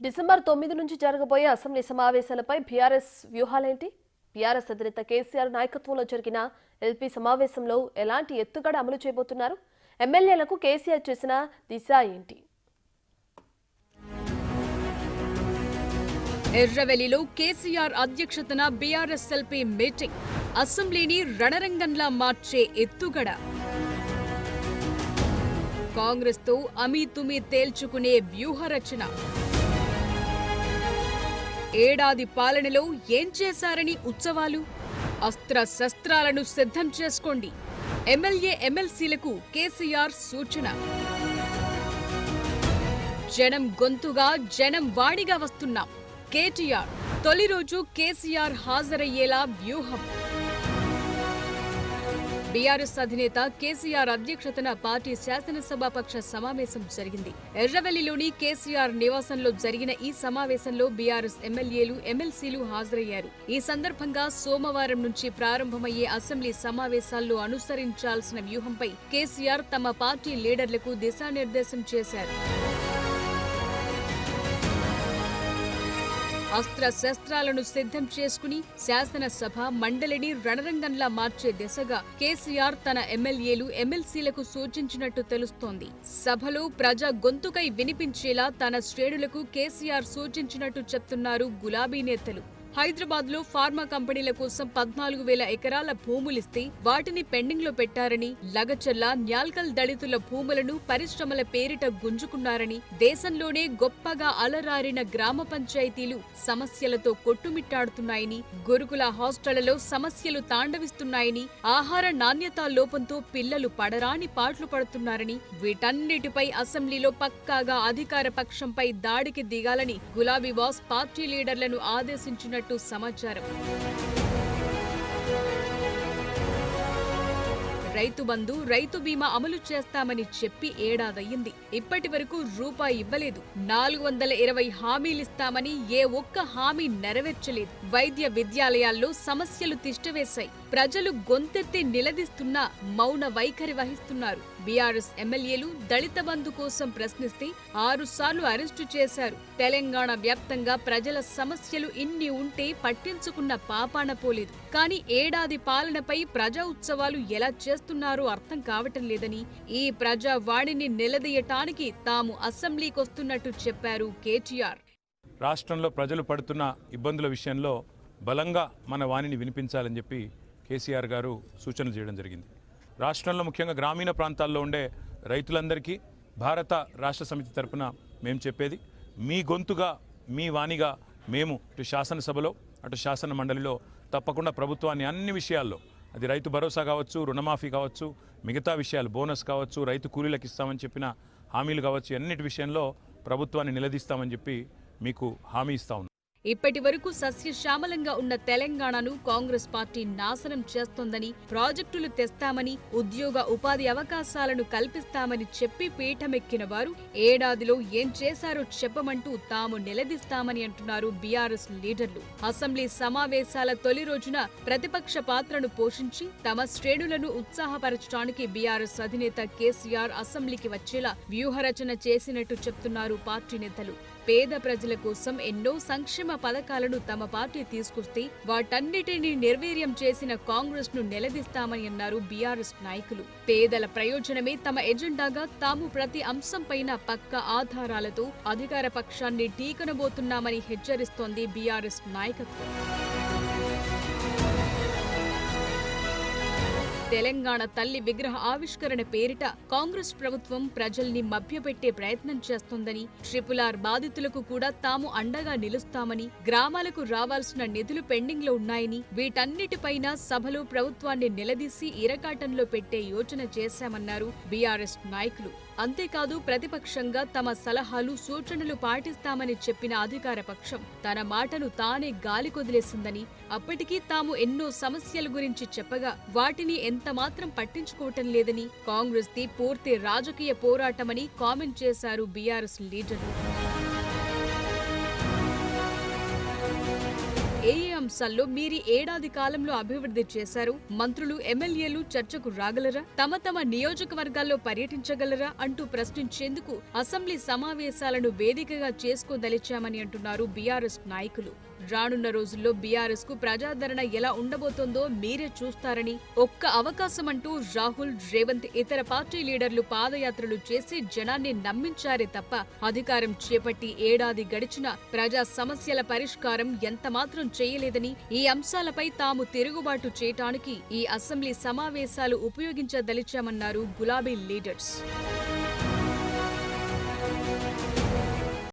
December 9 నుంచి జరగబోయే assembly సమావేశాలపై BRS వ్యూహాలేంటి? BRS అధినేత కేసీఆర్ నాయకత్వంలో జరిగిన ఎల్పీ సమావేశంలో ఎలాంటి ఎత్తుగడ అమలు చేయబోతున్నారు? ఎమ్మెల్యేలకు కేసీఆర్ చేసిన దిశ ఏంటి? ఎర్రవెల్లిలో కేసీఆర్ అధ్యక్షతన బీఆర్ఎస్ ఎల్పీ మీటింగ్. అసెంబ్లీని రణరంగంలా మార్చే ఎత్తుగడ. కాంగ్రెస్ తో అమీతుమీ తేల్చుకునే వ్యూహరచన. ఏడాది పాలనలో ఏం చేశారని ఉత్సవాలు? అస్త్ర శస్త్రాలను సిద్ధం చేసుకోండి. ఎమ్మెల్యే ఎమ్మెల్సీలకు కేసీఆర్ సూచన. జనం గొంతుగా జనం వాణిగా వస్తున్నాం. కేటీఆర్ తొలి రోజు కేసీఆర్ హాజరయ్యేలా వ్యూహం. బీఆర్ఎస్ అధినేత కేసీఆర్ అధ్యక్షతన పార్టీ శాసనసభాపక్ష సమావేశం జరిగింది. ఎర్రవెల్లిలోని కేసీఆర్ నివాసంలో జరిగిన ఈ సమావేశంలో బీఆర్ఎస్ ఎమ్మెల్యేలు, ఎమ్మెల్సీలు హాజరయ్యారు. ఈ సందర్భంగా సోమవారం నుంచి ప్రారంభమయ్యే అసెంబ్లీ సమావేశాల్లో అనుసరించాల్సిన వ్యూహంపై కేసీఆర్ తమ పార్టీ లీడర్లకు దిశానిర్దేశం చేశారు. అస్త్ర శస్త్రాలను సిద్ధం చేసుకుని శాసనసభ మండలిని రణరంగంలా మార్చే దిశగా కేసీఆర్ తన ఎమ్మెల్యేలు, ఎమ్మెల్సీలకు సూచించినట్టు తెలుస్తోంది. సభలో ప్రజా గొంతుకై వినిపించేలా తన శ్రేణులకు కేసీఆర్ సూచించినట్టు చెప్తున్నారు గులాబీ నేతలు. హైదరాబాద్ లో ఫార్మా కంపెనీల కోసం 14,000 ఎకరాల భూములిస్తే వాటిని పెండింగ్ లో పెట్టారని, లగచర్ల, న్యాల్కల్ దళితుల భూములను పరిశ్రమల పేరిట గుంజుకున్నారని, దేశంలోనే గొప్పగా అలరారిన గ్రామ పంచాయతీలు సమస్యలతో కొట్టుమిట్టాడుతున్నాయని, గురుకుల హాస్టళ్లలో సమస్యలు తాండవిస్తున్నాయని, ఆహార నాణ్యతా లోపంతో పిల్లలు పడరాని పాట్లు పడుతున్నారని, వీటన్నిటిపై అసెంబ్లీలో పక్కాగా అధికార పక్షంపై దాడికి దిగాలని గులాబీ బాస్ పార్టీ లీడర్లను ఆదేశించిన సమాచారం. రైతు బంధు, రైతు బీమా అమలు చేస్తామని చెప్పి ఏడాదయ్యింది. ఇప్పటి వరకు రూపాయి ఇవ్వలేదు. 420 హామీలిస్తామని ఏ ఒక్క హామీ నెరవేర్చలేదు. వైద్య విద్యాలయాల్లో సమస్యలు తిష్టవేశాయి. ప్రజలు గొంతెత్తి నిలదీస్తున్నా మౌన వైఖరి వహిస్తున్నారు. బీఆర్ఎస్ ఎమ్మెల్యేలు దళిత బంధు కోసం ప్రశ్నిస్తే 6 సార్లు అరెస్టు చేశారు. తెలంగాణ వ్యాప్తంగా ప్రజల సమస్యలు ఇన్ని ఉంటే పట్టించుకున్న పాపాన పోలేదు. కానీ ఏడాది పాలనపై ప్రజా ఉత్సవాలు ఎలా చేస్తున్నారో అర్థం కావటం లేదని, ఈ ప్రజా వాణిని నిలదీయటానికి తాము అసెంబ్లీకొస్తున్నట్టు చెప్పారు కేటీఆర్. రాష్ట్రంలో ప్రజలు పడుతున్న ఇబ్బందుల విషయంలో బలంగా మన వాణిని వినిపించాలని చెప్పి కేసీఆర్ గారు సూచనలు చేయడం జరిగింది. రాష్ట్రంలో ముఖ్యంగా గ్రామీణ ప్రాంతాల్లో ఉండే రైతులందరికీ భారత రాష్ట్ర సమితి తరపున మేము చెప్పేది, మీ గొంతుగా, మీ వాణిగా మేము ఇటు శాసనసభలో, అటు శాసన మండలిలో తప్పకుండా ప్రభుత్వాన్ని అన్ని విషయాల్లో, అది రైతు భరోసా కావచ్చు, రుణమాఫీ కావచ్చు, మిగతా విషయాలు, బోనస్ కావచ్చు, రైతు కూలీలకు ఇస్తామని చెప్పిన హామీలు కావచ్చు, అన్నిటి విషయంలో ప్రభుత్వాన్ని నిలదీస్తామని చెప్పి మీకు హామీ ఇస్తా ఉన్నాం. ఇప్పటి వరకు సస్యశ్యామలంగా ఉన్న తెలంగాణను కాంగ్రెస్ పార్టీ నాశనం చేస్తోందని, ప్రాజెక్టులు తెస్తామని, ఉద్యోగ ఉపాధి అవకాశాలను కల్పిస్తామని చెప్పి పీఠమెక్కిన వారు ఏడాదిలో ఏం చేశారో చెప్పమంటూ తాము నిలదీస్తామని అంటున్నారు బీఆర్ఎస్ లీడర్లు. అసెంబ్లీ సమావేశాల తొలి రోజున ప్రతిపక్ష పాత్రను పోషించి తమ శ్రేణులను ఉత్సాహపరచడానికి బీఆర్ఎస్ అధినేత కేసీఆర్ అసెంబ్లీకి వచ్చేలా వ్యూహరచన చేసినట్టు చెప్తున్నారు పార్టీ నేతలు. పేద ప్రజల కోసం ఎన్నో సంక్షేమ పథకాలను తమ పార్టీ తీసుకొస్తే వాటన్నిటినీ నిర్వీర్యం చేసిన కాంగ్రెస్ ను నిలదీస్తామని అన్నారు బీఆర్ఎస్ నాయకులు. పేదల ప్రయోజనమే తమ ఎజెండాగా తాము ప్రతి అంశంపైన పక్క ఆధారాలతో అధికార పక్షాన్ని ఢీకొనబోతున్నామని హెచ్చరిస్తోంది బీఆర్ఎస్ నాయకత్వం. తెలంగాణ తల్లి విగ్రహ ఆవిష్కరణ పేరిట కాంగ్రెస్ ప్రభుత్వం ప్రజల్ని మభ్యపెట్టే ప్రయత్నం చేస్తోందని, RRR బాధితులకు కూడా తాము అండగా నిలుస్తామని, గ్రామాలకు రావాల్సిన నిధులు పెండింగ్ లో ఉన్నాయని, వీటన్నిటిపైన సభలో ప్రభుత్వాన్ని నిలదీసి ఇరకాటంలో పెట్టే యోచన చేశామన్నారు బీఆర్ఎస్ నాయకులు. అంతేకాదు, ప్రతిపక్షంగా తమ సలహాలు, సూచనలు పాటిస్తామని చెప్పిన అధికార పక్షం తన మాటను తానే గాలికొదిలేసిందని, అప్పటికీ తాము ఎన్నో సమస్యల గురించి చెప్పగా వాటిని ఎంతమాత్రం పట్టించుకోవటం లేదని, కాంగ్రెస్ ది పూర్తి రాజకీయ పోరాటమని కామెంట్ చేశారు బీఆర్ఎస్ లీడర్లు. ఏ అంశాల్లో మీరు ఏడాది కాలంలో అభివృద్ధి చేశారు? మంత్రులు, ఎమ్మెల్యేలు చర్చకు రాగలరా? తమ నియోజకవర్గాల్లో పర్యటించగలరా అంటూ ప్రశ్నించేందుకు అసెంబ్లీ సమావేశాలను వేదికగా చేసుకోదలిచామని అంటున్నారు బీఆర్ఎస్ నాయకులు. రానున్న రోజుల్లో బీఆర్ఎస్ కు ప్రజాదరణ ఎలా ఉండబోతోందో మీరే చూస్తారని, ఒక్క అవకాశం అంటూ రాహుల్, రేవంత్, ఇతర పార్టీ లీడర్లు పాదయాత్రలు చేసి జనాన్ని నమ్మించారే తప్ప అధికారం చేపట్టి ఏడాది గడిచినా ప్రజా సమస్యల పరిష్కారం ఎంతమాత్రం చేయలేదని, ఈ అంశాలపై తాము తిరుగుబాటు చేయటానికి ఈ అసెంబ్లీ సమావేశాలు ఉపయోగించదలిచామన్నారు గులాబీ లీడర్స్.